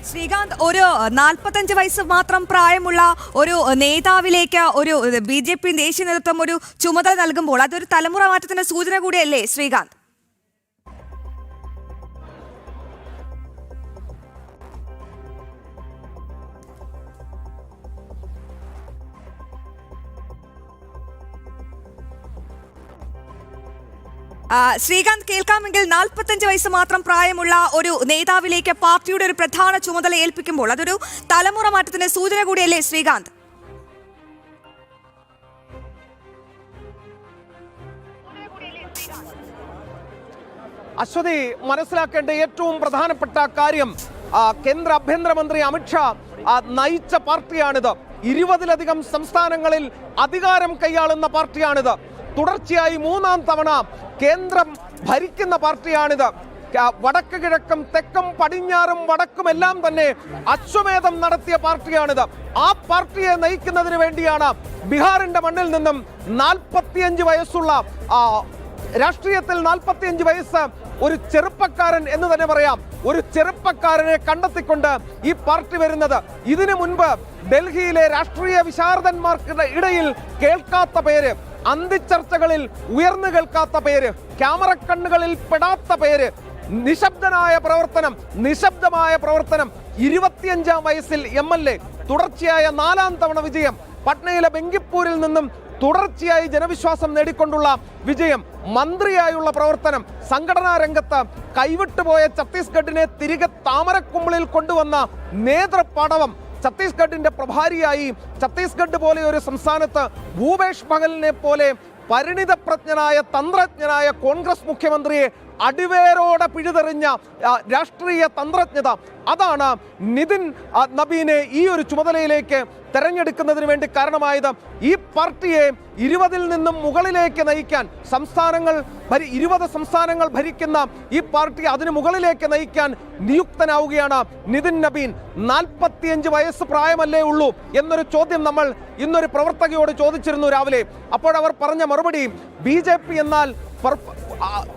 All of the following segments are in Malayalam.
ശ്രീകാന്ത്, ഒരു 45 വയസ്സ് മാത്രം പ്രായമുള്ള ഒരു നേതാവിലേക്ക് ഒരു BJP ദേശീയ നേതൃത്വം ഒരു ചുമതല നൽകുമ്പോൾ അതൊരു തലമുറ മാറ്റത്തിന്റെ സൂചന കൂടിയല്ലേ ശ്രീകാന്ത്? ശ്രീകാന്ത്, കേൾക്കാമെങ്കിൽ 45 വയസ്സ് മാത്രം പ്രായമുള്ള ഒരു നേതാവിലേക്ക് പാർട്ടിയുടെ ഒരു പ്രധാന ചുമതല ഏൽപ്പിക്കുമ്പോൾ അതൊരു തലമുറ മാറ്റത്തിന്റെ സൂചന കൂടിയല്ലേ ശ്രീകാന്ത്? അശ്വതി, മനസ്സിലാക്കേണ്ട ഏറ്റവും പ്രധാനപ്പെട്ട കാര്യം കേന്ദ്ര ആഭ്യന്തരമന്ത്രി അമിത്ഷാ നയിച്ച പാർട്ടിയാണിത്. 20-ലധികം സംസ്ഥാനങ്ങളിൽ അധികാരം കൈയാളുന്ന പാർട്ടിയാണിത്. തുടർച്ചയായി 3-ാം തവണ കേന്ദ്രം ഭരിക്കുന്ന പാർട്ടിയാണിത്. വടക്ക് കിഴക്കും തെക്കും പടിഞ്ഞാറും വടക്കും എല്ലാം തന്നെ അശ്വമേധം നടത്തിയ പാർട്ടിയാണിത്. ആ പാർട്ടിയെ നയിക്കുന്നതിന് വേണ്ടിയാണ് ബീഹാറിന്റെ മണ്ണിൽ നിന്നും 45 വയസ്സുള്ള രാഷ്ട്രീയത്തിൽ 45 വയസ്സ് ഒരു ചെറുപ്പക്കാരൻ എന്ന് തന്നെ പറയാം, ഒരു ചെറുപ്പക്കാരനെ കണ്ടെത്തിക്കൊണ്ട് ഈ പാർട്ടി വരുന്നത്. ഇതിനു മുൻപ് ഡൽഹിയിലെ രാഷ്ട്രീയ വിശാരദന്മാർക്കിടെ ഇടയിൽ കേൾക്കാത്ത പേര്, അന്തിച്ചർച്ചകളിൽ ഉയർന്നു കേൾക്കാത്ത പേര്, ക്യാമറ കണ്ണുകളിൽ പെടാത്ത പേര്, നിശബ്ദമായ പ്രവർത്തനം 25-ാം വയസ്സിൽ MLA, തുടർച്ചയായ 4-ാം തവണ വിജയം, പട്നയിലെ ബെങ്കിപ്പൂരിൽ നിന്നും തുടർച്ചയായി ജനവിശ്വാസം നേടിക്കൊണ്ടുള്ള വിജയം, മന്ത്രിയായുള്ള പ്രവർത്തനം, സംഘടനാ രംഗത്ത് കൈവിട്ടുപോയ ഛത്തീസ്ഗഡിനെ തിരികെ താമരക്കുമ്പിളിൽ കൊണ്ടുവന്ന നേതൃപാടവം, ഛത്തീസ്ഗഡിന്റെ പ്രഭാരിയായി ഛത്തീസ്ഗഡ് പോലെ ഒരു സംസ്ഥാനത്ത് ഭൂപേഷ് ബഘലിനെ പോലെ പരിണിതപ്രജ്ഞനായ തന്ത്രജ്ഞനായ കോൺഗ്രസ് മുഖ്യമന്ത്രിയെ അടിവേരോടെ പിഴുതെറിഞ്ഞ രാഷ്ട്രീയ തന്ത്രജ്ഞത, അതാണ് നിതിൻ നബീനെ ഈ ഒരു ചുമതലയിലേക്ക് തെരഞ്ഞെടുക്കുന്നതിന് വേണ്ടി കാരണമായത്. ഈ പാർട്ടിയെ 20-ൽ നിന്നും മുകളിലേക്ക് നയിക്കാൻ 20 സംസ്ഥാനങ്ങൾ ഭരിക്കുന്ന ഈ പാർട്ടി അതിന് മുകളിലേക്ക് നയിക്കാൻ നിയുക്തനാവുകയാണ് നിതിൻ നബീൻ. 45 വയസ്സ് പ്രായമല്ലേ ഉള്ളൂ എന്നൊരു ചോദ്യം നമ്മൾ ഇന്നൊരു പ്രവർത്തകയോട് ചോദിച്ചിരുന്നു രാവിലെ. അപ്പോഴവർ പറഞ്ഞ മറുപടി,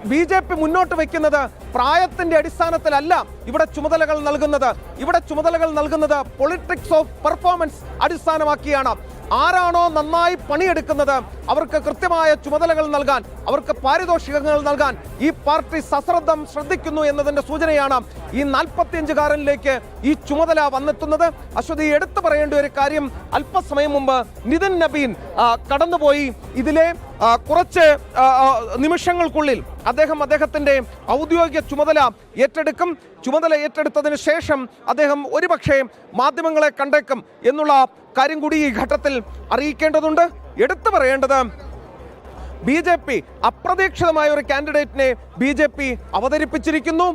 BJP മുന്നോട്ട് വയ്ക്കുന്നത് പ്രായത്തിന്റെ അടിസ്ഥാനത്തിലല്ല ഇവിടെ ചുമതലകൾ നൽകുന്നത് പൊളിറ്റിക്സ് ഓഫ് പെർഫോമൻസ് അടിസ്ഥാനമാക്കിയാണ്. ആരാണോ നന്നായി പണിയെടുക്കുന്നത് അവർക്ക് കൃത്യമായ ചുമതലകൾ നൽകാൻ, അവർക്ക് പാരിതോഷികങ്ങൾ നൽകാൻ ഈ പാർട്ടി സശ്രദ്ധം ശ്രദ്ധിക്കുന്നു എന്നതിന്റെ സൂചനയാണ് ഈ 45-കാരനിലേക്ക് ഈ ചുമതല വന്നെത്തുന്നത്. അശ്വതി, എടുത്തു പറയേണ്ട ഒരു കാര്യം, അല്പസമയം മുമ്പ് നിതിൻ നബീൻ കടന്നുപോയി. ഇതിലെ കുറച്ച് നിമിഷങ്ങൾക്കുള്ളിൽ അദ്ദേഹത്തിന്റെ ഔദ്യോഗിക ചുമതല ഏറ്റെടുക്കും. ചുമതല ഏറ്റെടുത്തതിന് ശേഷം അദ്ദേഹം ഒരുപക്ഷെ മാധ്യമങ്ങളെ കണ്ടേക്കും എന്നുള്ള കാര്യം കൂടി ഈ ഘട്ടത്തിൽ അറിയിക്കേണ്ടതുണ്ട്. എടുത്തു പറയേണ്ടത്, BJP അപ്രതീക്ഷിതമായ ഒരു കാൻഡിഡേറ്റിനെ BJP അവതരിപ്പിച്ചിരിക്കുന്നു.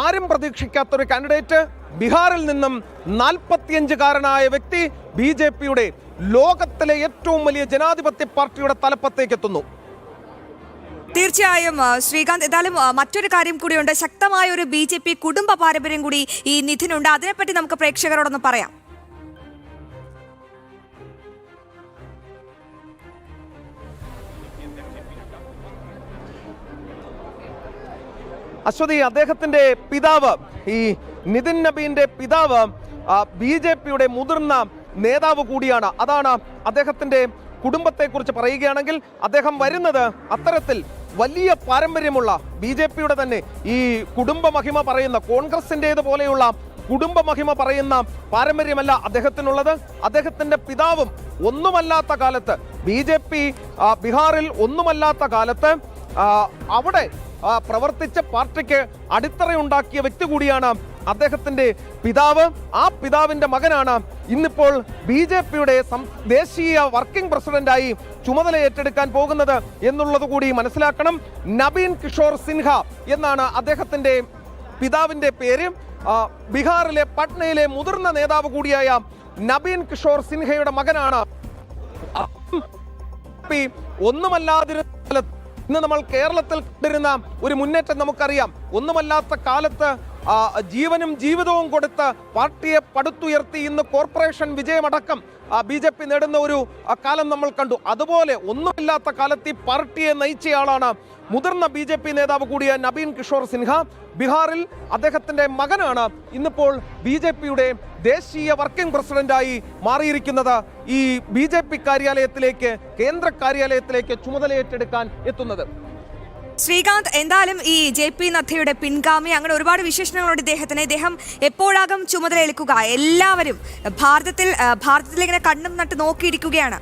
ആരും പ്രതീക്ഷിക്കാത്തൊരു കാൻഡിഡേറ്റ്, ബീഹാറിൽ നിന്നും 45-കാരനായ വ്യക്തി BJPയുടെ ലോകത്തിലെ ഏറ്റവും വലിയ ജനാധിപത്യ പാർട്ടിയുടെ തലപ്പത്തേക്ക് എത്തുന്നു. തീർച്ചയായും ശ്രീകാന്ത്, എന്തായാലും മറ്റൊരു കാര്യം കൂടിയുണ്ട്. ശക്തമായ ഒരു BJP കുടുംബ പാരമ്പര്യം കൂടി ഈ നിധിനുണ്ട്. അതിനെപ്പറ്റി നമുക്ക് പ്രേക്ഷകരോടൊന്ന് പറയാം. അശ്വതി, അദ്ദേഹത്തിന്റെ പിതാവ്, ഈ നിതിൻ നബീന്റെ പിതാവ് BJPയുടെ മുതിർന്ന നേതാവ് കൂടിയാണ്. അതാണ് അദ്ദേഹത്തിന്റെ കുടുംബത്തെക്കുറിച്ച് പറയുകയാണെങ്കിൽ അദ്ദേഹം വരുന്നത് അത്തരത്തിൽ വലിയ പാരമ്പര്യമുള്ള BJPയുടെ തന്നെ ഈ കുടുംബ മഹിമ പറയുന്ന, കോൺഗ്രസിൻ്റേത് പോലെയുള്ള കുടുംബ മഹിമ പറയുന്ന പാരമ്പര്യമല്ല അദ്ദേഹത്തിനുള്ളത്. അദ്ദേഹത്തിന്റെ പിതാവും ഒന്നുമല്ലാത്ത കാലത്ത്, BJP ബീഹാറിൽ ഒന്നുമല്ലാത്ത കാലത്ത് അവിടെ പ്രവർത്തിച്ച പാർട്ടിക്ക് അടിത്തറയുണ്ടാക്കിയ വ്യക്തി കൂടിയാണ് അദ്ദേഹത്തിന്റെ പിതാവ്. ആ പിതാവിന്റെ മകനാണ് ഇന്നിപ്പോൾ BJPയുടെ ദേശീയ വർക്കിംഗ് പ്രസിഡന്റായി ചുമതല ഏറ്റെടുക്കാൻ പോകുന്നത് എന്നുള്ളത് കൂടി മനസ്സിലാക്കണം. നബീൻ കിഷോർ സിൻഹ എന്നാണ് അദ്ദേഹത്തിന്റെ പിതാവിന്റെ പേര്. ബീഹാറിലെ പട്നയിലെ മുതിർന്ന നേതാവ് കൂടിയായ നബീൻ കിഷോർ സിൻഹയുടെ മകനാണ്. ഒന്നുമല്ലാതിരുന്ന ഇന്ന് നമ്മൾ കേരളത്തിൽ കണ്ടിരുന്ന ഒരു മുന്നേറ്റം നമുക്കറിയാം. ഒന്നുമല്ലാത്ത കാലത്ത് ജീവനും ജീവിതവും കൊടുത്ത് പാർട്ടിയെ പടുത്തുയർത്തി ഇന്ന് കോർപ്പറേഷൻ വിജയമടക്കം BJP നേടുന്ന ഒരു കാലം നമ്മൾ കണ്ടു. അതുപോലെ ഒന്നുമില്ലാത്ത കാലത്ത് ഈ പാർട്ടിയെ നയിച്ചയാളാണ് മുതിർന്ന BJP നേതാവ് കൂടിയ നബീൻ കിഷോർ സിൻഹ. ബീഹാറിൽ അദ്ദേഹത്തിന്റെ മകനാണ് ഇന്നിപ്പോൾ BJPയുടെ ദേശീയ വർക്കിംഗ് പ്രസിഡന്റായി മാറിയിരിക്കുന്നത്. ഈ BJP കാര്യാലയത്തിലേക്ക്, കേന്ദ്ര കാര്യാലയത്തിലേക്ക് ചുമതലയേറ്റെടുക്കാൻ എത്തുന്നത്. ശ്രീകാന്ത്, എന്തായാലും ഈ JP നദ്ദയുടെ പിൻഗാമി, അങ്ങനെ ഒരുപാട് വിശേഷണങ്ങളുണ്ട് ഇദ്ദേഹത്തിന്. ഇദ്ദേഹം എപ്പോഴാകും ചുമതലയേൽക്കുക? എല്ലാവരും ഭാരതത്തിലിങ്ങനെ കണ്ണും നട്ട് നോക്കിയിരിക്കുകയാണ്.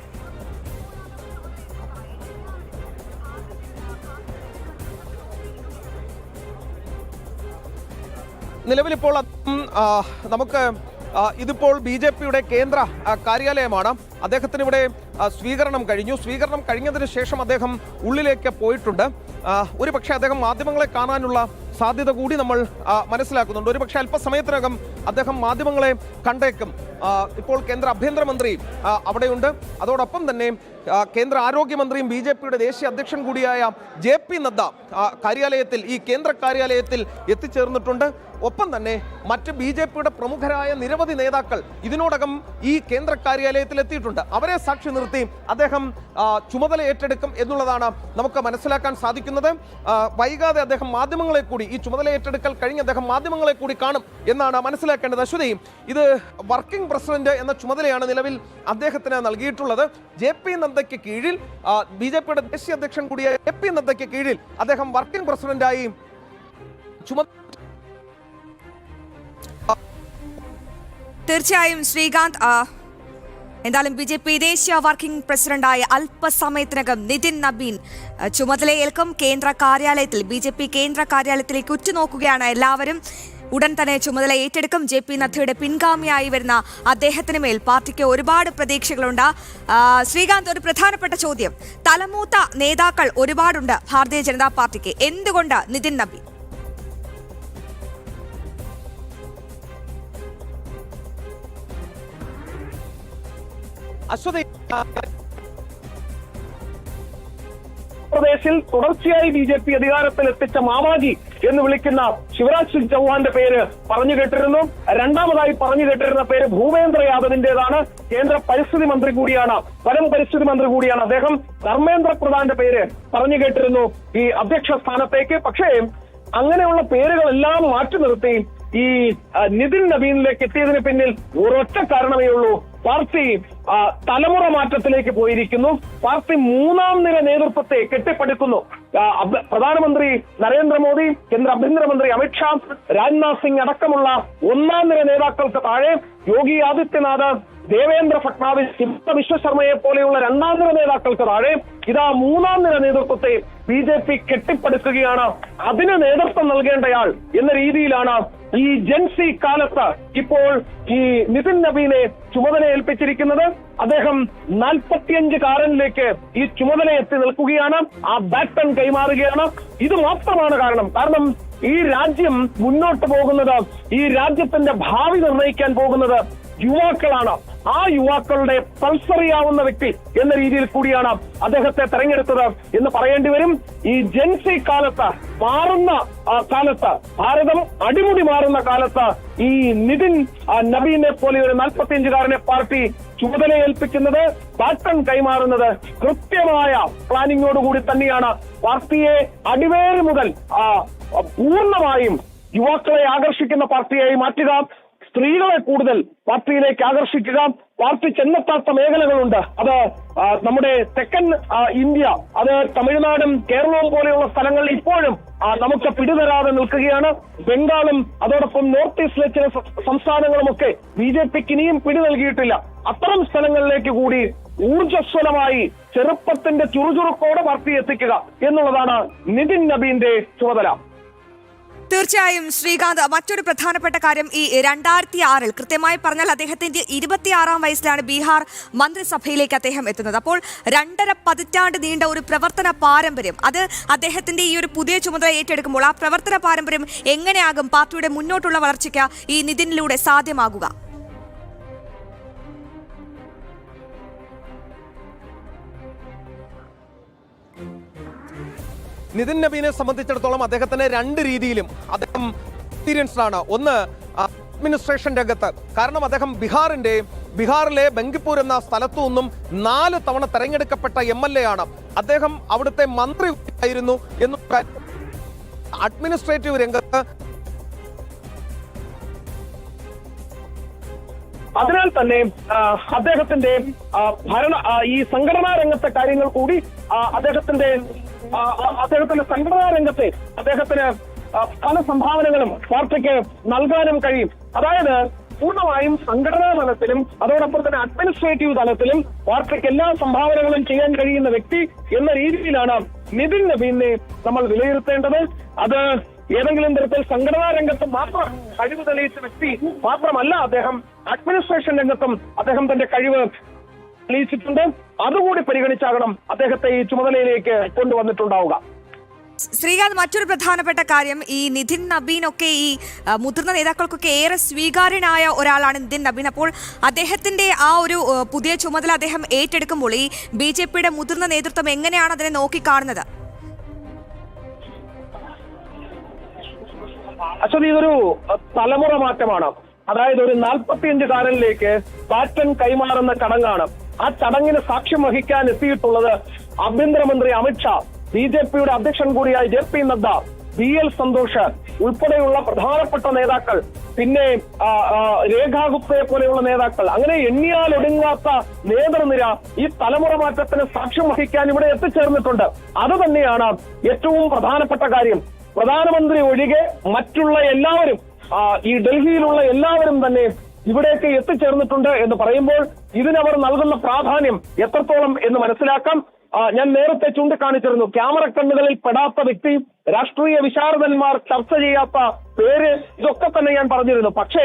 നിലവിലിപ്പോൾ നമുക്ക് ഇതിപ്പോൾ BJPയുടെ കേന്ദ്ര കാര്യാലയമാണ്. അദ്ദേഹത്തിന് ഇവിടെ സ്വീകരണം കഴിഞ്ഞു. സ്വീകരണം കഴിഞ്ഞതിന് ശേഷം അദ്ദേഹം ഉള്ളിലേക്ക് പോയിട്ടുണ്ട്. ഒരു പക്ഷേ അദ്ദേഹം മാധ്യമങ്ങളെ കാണാനുള്ള സാധ്യത കൂടി നമ്മൾ മനസ്സിലാക്കുന്നുണ്ട്. ഒരു പക്ഷേ അല്പസമയത്തിനകം അദ്ദേഹം മാധ്യമങ്ങളെ കണ്ടേക്കും. ഇപ്പോൾ കേന്ദ്ര ആഭ്യന്തരമന്ത്രി അവിടെയുണ്ട്. അതോടൊപ്പം തന്നെ കേന്ദ്ര ആരോഗ്യമന്ത്രിയും BJPയുടെ ദേശീയ അധ്യക്ഷൻ കൂടിയായ JP നദ്ദ കാര്യാലയത്തിൽ, ഈ കേന്ദ്ര കാര്യാലയത്തിൽ എത്തിച്ചേർന്നിട്ടുണ്ട്. ഒപ്പം തന്നെ മറ്റ് BJPയുടെ പ്രമുഖരായ നിരവധി നേതാക്കൾ ഇതിനോടകം ഈ കേന്ദ്ര കാര്യാലയത്തിൽ എത്തിയിട്ടുണ്ട്. അവരെ സാക്ഷി നിർത്തി അദ്ദേഹം ചുമതല ഏറ്റെടുക്കും എന്നുള്ളതാണ് നമുക്ക് മനസ്സിലാക്കാൻ സാധിക്കുന്നത്. വൈകാതെ അദ്ദേഹം മാധ്യമങ്ങളെ കൂടി, ഈ ചുമതല ഏറ്റെടുക്കൽ കഴിഞ്ഞ് അദ്ദേഹം മാധ്യമങ്ങളെ കൂടി കാണും എന്നാണ് മനസ്സിലാക്കേണ്ടത്. അശ്വതി, ഇത് വർക്കിംഗ് പ്രസിഡന്റ് എന്ന ചുമതലയാണ് നിലവിൽ അദ്ദേഹത്തിന് നൽകിയിട്ടുള്ളത്. JP നദ്ദയ്ക്ക് കീഴിൽ, BJPയുടെ ദേശീയ അധ്യക്ഷൻ കൂടിയ JP നദ്ദയ്ക്ക് കീഴിൽ അദ്ദേഹം വർക്കിംഗ് പ്രസിഡന്റായി തീർച്ചയായും ശ്രീകാന്ത്, എന്തായാലും BJP ദേശീയ വർക്കിംഗ് പ്രസിഡന്റായ അല്പസമയത്തിനകം നിതിൻ നബീൻ ചുമതലയേൽക്കും. കേന്ദ്ര കാര്യാലയത്തിൽ, BJP കേന്ദ്ര കാര്യാലയത്തിലേക്ക് ഉറ്റുനോക്കുകയാണ് എല്ലാവരും. ഉടൻ തന്നെ ചുമതല ഏറ്റെടുക്കും. JP നദ്ദയുടെ പിൻഗാമിയായി വരുന്ന അദ്ദേഹത്തിന് മേൽ പാർട്ടിക്ക് ഒരുപാട് പ്രതീക്ഷകളുണ്ട്. ശ്രീകാന്ത്, ഒരു പ്രധാനപ്പെട്ട ചോദ്യം, തലമൂത്ത നേതാക്കൾ ഒരുപാടുണ്ട് ഭാരതീയ ജനതാ പാർട്ടിക്ക്, എന്തുകൊണ്ട് നിതിൻ നബീൻ? അശ്വതി, പ്രദേശിൽ തുടർച്ചയായി BJP അധികാരത്തിൽ എത്തിച്ച മാമാജി എന്ന് വിളിക്കുന്ന ശിവരാജ് സിംഗ് ചൗഹാന്റെ പേര് പറഞ്ഞു കേട്ടിരുന്നു. രണ്ടാമതായി പറഞ്ഞു കേട്ടിരുന്ന പേര് ഭൂപേന്ദ്ര യാദവിന്റേതാണ്. കേന്ദ്ര പരിസ്ഥിതി മന്ത്രി കൂടിയാണ്, വനം പരിസ്ഥിതി മന്ത്രി കൂടിയാണ് അദ്ദേഹം. ധർമ്മേന്ദ്ര പ്രധാന്റെ പേര് പറഞ്ഞു കേട്ടിരുന്നു ഈ അധ്യക്ഷ സ്ഥാനത്തേക്ക്. പക്ഷേ അങ്ങനെയുള്ള പേരുകളെല്ലാം മാറ്റി നിർത്തി ഈ നിതിൻ നബീനിലേക്ക് എത്തിയതിന് പിന്നിൽ ഒരൊറ്റ കാരണമേ ഉള്ളൂ. പാർട്ടി തലമുറ മാറ്റത്തിലേക്ക് പോയിരിക്കുന്നു. പാർട്ടി മൂന്നാം നിര നേതൃത്വത്തെ കെട്ടിപ്പടുക്കുന്നു. പ്രധാനമന്ത്രി നരേന്ദ്രമോദി, കേന്ദ്ര ആഭ്യന്തരമന്ത്രി അമിത്ഷാ, രാജ്നാഥ് സിംഗ് അടക്കമുള്ള ഒന്നാം നിര നേതാക്കൾക്ക് താഴെ യോഗി ആദിത്യനാഥ്, ദേവേന്ദ്ര ഫട്നാവിസ്, ഹിമന്ത ബിശ്വ ശർമ്മയെ പോലെയുള്ള രണ്ടാം നിര നേതാക്കൾക്ക് താഴെ ഇതാ മൂന്നാം നിര നേതൃത്വത്തെ BJP കെട്ടിപ്പടുക്കുകയാണ്. അതിന് നേതൃത്വം നൽകേണ്ടയാൾ എന്ന രീതിയിലാണ് ഈ ജൻസി കാലത്ത് ഇപ്പോൾ ഈ നിതിൻ നബീനെ ചുമതല ഏൽപ്പിച്ചിരിക്കുന്നത്. അദ്ദേഹം 45-കാരനിലേക്ക് ഈ ചുമതല എത്തി നിൽക്കുകയാണ്. ആ ബാറ്റൺ കൈമാറുകയാണ്. ഇത് മാത്രമാണ് കാരണം ഈ രാജ്യം മുന്നോട്ട് പോകുന്നത്, ഈ രാജ്യത്തിന്റെ ഭാവി നിർണ്ണയിക്കാൻ പോകുന്നത് യുവാക്കളാണ്. ആ യുവാക്കളുടെ പൾസറിയാവുന്ന വ്യക്തി എന്ന രീതിയിൽ കൂടിയാണ് അദ്ദേഹത്തെ തെരഞ്ഞെടുത്തത് എന്ന് പറയേണ്ടി വരും. ഈ ജൻസി കാലത്ത്, മാറുന്ന കാലത്ത്, ഭാരതം അടിമുടി മാറുന്ന കാലത്ത് ഈ നിതിൻ നബീനെ പോലെ ഒരു 45-കാരനെ പാർട്ടി ചുമതല ഏൽപ്പിക്കുന്നത്, ബാറ്റൺ കൈമാറുന്നത് കൃത്യമായ പ്ലാനിങ്ങോടുകൂടി തന്നെയാണ്. പാർട്ടിയെ അടിവേര് മുതൽ പൂർണ്ണമായും യുവാക്കളെ ആകർഷിക്കുന്ന പാർട്ടിയായി മാറ്റുക, സ്ത്രീകളെ കൂടുതൽ പാർട്ടിയിലേക്ക് ആകർഷിക്കുക. പാർട്ടി ചെന്നെത്താത്ത മേഖലകളുണ്ട്. അത് നമ്മുടെ തെക്കൻ ഇന്ത്യ, അത് തമിഴ്നാടും കേരളവും പോലെയുള്ള സ്ഥലങ്ങളിൽ ഇപ്പോഴും നമുക്ക് പിടിതരാതെ നിൽക്കുകയാണ്. ബംഗാളും അതോടൊപ്പം നോർത്ത് ഈസ്റ്റിലെ ചില സംസ്ഥാനങ്ങളുമൊക്കെ BJPക്ക് ഇനിയും പിടി നൽകിയിട്ടില്ല. അത്തരം സ്ഥലങ്ങളിലേക്ക് കൂടി ഊർജ്ജസ്വലമായി ചെറുപ്പത്തിന്റെ ചുറുചുറുക്കോടെ പാർട്ടി എത്തിക്കുക എന്നുള്ളതാണ് നിതിൻ നബീന്റെ ചുമതല. തീർച്ചയായും ശ്രീകാന്ത്, മറ്റൊരു പ്രധാനപ്പെട്ട കാര്യം, ഈ 2006-ൽ കൃത്യമായി പറഞ്ഞാൽ അദ്ദേഹത്തിന്റെ 26-ാം വയസ്സിലാണ് ബീഹാർ മന്ത്രിസഭയിലേക്ക് അദ്ദേഹം എത്തുന്നത്. അപ്പോൾ 2.5 പതിറ്റാണ്ട് നീണ്ട ഒരു പ്രവർത്തന പാരമ്പര്യം, അത് അദ്ദേഹത്തിന്റെ ഈ ഒരു പുതിയ ചുമതല ഏറ്റെടുക്കുമ്പോൾ ആ പ്രവർത്തന പാരമ്പര്യം എങ്ങനെയാകും പാർട്ടിയുടെ മുന്നോട്ടുള്ള വളർച്ചയ്ക്ക് ഈ നിതിനിലൂടെ സാധ്യമാകുക? നിതിൻ നബീനെ സംബന്ധിച്ചിടത്തോളം അദ്ദേഹത്തിന് രണ്ട് രീതിയിലും അദ്ദേഹം എക്സ്പീരിയൻസ്ഡ് ആണ്. ഒന്ന്, അഡ്മിനിസ്ട്രേഷൻ രംഗത്ത്. കാരണം അദ്ദേഹം ബീഹാറിലെ ബങ്കിപ്പൂർ എന്ന സ്ഥലത്തു നിന്നും 4 തവണ തെരഞ്ഞെടുക്കപ്പെട്ട MLA ആണ്. അദ്ദേഹം അവിടുത്തെ മന്ത്രി ആയിരുന്നു എന്ന അഡ്മിനിസ്ട്രേറ്റീവ് രംഗത്ത്. അതിനാൽ തന്നെ അദ്ദേഹത്തിന്റെ ഈ സംഘടനാ രംഗത്തെ കാര്യങ്ങൾ കൂടി അദ്ദേഹത്തിന്റെ സംഘടനാ രംഗത്തെ അദ്ദേഹത്തിന് പല സംഭാവനകളും പാർട്ടിക്ക് നൽകാനും കഴിയും. അതായത് പൂർണ്ണമായും സംഘടനാ തലത്തിലും അതോടൊപ്പം തന്നെ അഡ്മിനിസ്ട്രേറ്റീവ് തലത്തിലും പാർട്ടിക്ക് എല്ലാ സംഭാവനകളും ചെയ്യാൻ കഴിയുന്ന വ്യക്തി എന്ന രീതിയിലാണ് നിതിൻ നബീനെ നമ്മൾ വിലയിരുത്തേണ്ടത്. അത് ഏതെങ്കിലും തരത്തിൽ സംഘടനാ രംഗത്ത് മാത്രം കഴിവ് തെളിയിച്ച വ്യക്തി മാത്രമല്ല, അദ്ദേഹം അഡ്മിനിസ്ട്രേഷൻ രംഗത്തും അദ്ദേഹം തന്റെ കഴിവ് തെളിയിച്ചിട്ടുണ്ട്. അതുകൂടി പരിഗണിച്ചാകണം അദ്ദേഹത്തെ ഈ ചുമതലയിലേക്ക് കൊണ്ടുവന്നിട്ടുണ്ടാവുക. ശ്രീകാന്ത്, മറ്റൊരു പ്രധാനപ്പെട്ട കാര്യം, ഈ നിതിൻ നബീനൊക്കെ ഈ മുതിർന്ന നേതാക്കൾക്കൊക്കെ ഏറെ സ്വീകാര്യനായ ഒരാളാണ് നിതിൻ നബീൻ. അപ്പോൾ അദ്ദേഹത്തിന്റെ ആ ഒരു പുതിയ ചുമതല അദ്ദേഹം ഏറ്റെടുക്കുമ്പോൾ ഈ BJPയുടെ മുതിർന്ന നേതൃത്വം എങ്ങനെയാണ് അതിനെ നോക്കിക്കാണുന്നത്? അശ്വതി, ഇതൊരു തലമുറ മാറ്റമാണ്. അതായത് ഒരു 45-കാരനിലേക്ക് ബാറ്റൺ കൈമാറുന്ന ചടങ്ങാണ്. ആ ചടങ്ങിന് സാക്ഷ്യം വഹിക്കാൻ എത്തിയിട്ടുള്ളത് ആഭ്യന്തരമന്ത്രി അമിത്ഷാ, BJPയുടെ അധ്യക്ഷൻ കൂടിയായ JP നദ്ദ, BL സന്തോഷ് ഉൾപ്പെടെയുള്ള പ്രധാനപ്പെട്ട നേതാക്കൾ, പിന്നെ രേഖാ ഗുപ്തയെ പോലെയുള്ള നേതാക്കൾ, അങ്ങനെ എണ്ണിയാൽ ഒടുങ്ങാത്ത നേതൃനിര ഈ തലമുറ മാറ്റത്തിന് സാക്ഷ്യം വഹിക്കാൻ ഇവിടെ എത്തിച്ചേർന്നിട്ടുണ്ട്. അത് തന്നെയാണ് ഏറ്റവും പ്രധാനപ്പെട്ട കാര്യം. പ്രധാനമന്ത്രി ഒഴികെ മറ്റുള്ള എല്ലാവരും, ഈ ഡൽഹിയിലുള്ള എല്ലാവരും തന്നെ ഇവിടേക്ക് എത്തിച്ചേർന്നിട്ടുണ്ട് എന്ന് പറയുമ്പോൾ ഇതിനവർ നൽകുന്ന പ്രാധാന്യം എത്രത്തോളം എന്ന് മനസ്സിലാക്കാം. ഞാൻ നേരത്തെ ചൂണ്ടിക്കാണിച്ചിരുന്നു, ക്യാമറ കണ്ണുകളിൽ പെടാത്ത വ്യക്തി, രാഷ്ട്രീയ വിശാരദന്മാർ ചർച്ച ചെയ്യാത്ത പേര്, ഇതൊക്കെ തന്നെ ഞാൻ പറഞ്ഞിരുന്നു. പക്ഷേ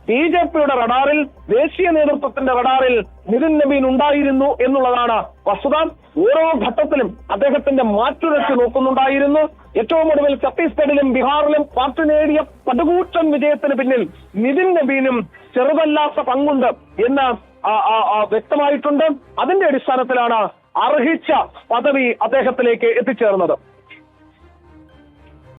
BJPയുടെ റഡാറിൽ, ദേശീയ നേതൃത്വത്തിന്റെ റഡാറിൽ നിതിൻ നബീൻ ഉണ്ടായിരുന്നു എന്നുള്ളതാണ് വസ്തുത. ഓരോ ഘട്ടത്തിലും അദ്ദേഹത്തിന്റെ മാറ്റുരച്ച് നോക്കുന്നുണ്ടായിരുന്നു. ഏറ്റവും ഒടുവിൽ ഛത്തീസ്ഗഡിലും ബീഹാറിലും പാർട്ടി നേടിയ പടുകൂറ്റൻ വിജയത്തിന് പിന്നിൽ നിതിൻ നബീനും ചെറുതല്ലാത്ത പങ്കുണ്ട് എന്ന് വ്യക്തമായിട്ടുണ്ട്. അതിന്റെ അടിസ്ഥാനത്തിലാണ് അർഹിച്ച പദവി അദ്ദേഹത്തിലേക്ക് എത്തിച്ചേർന്നത്.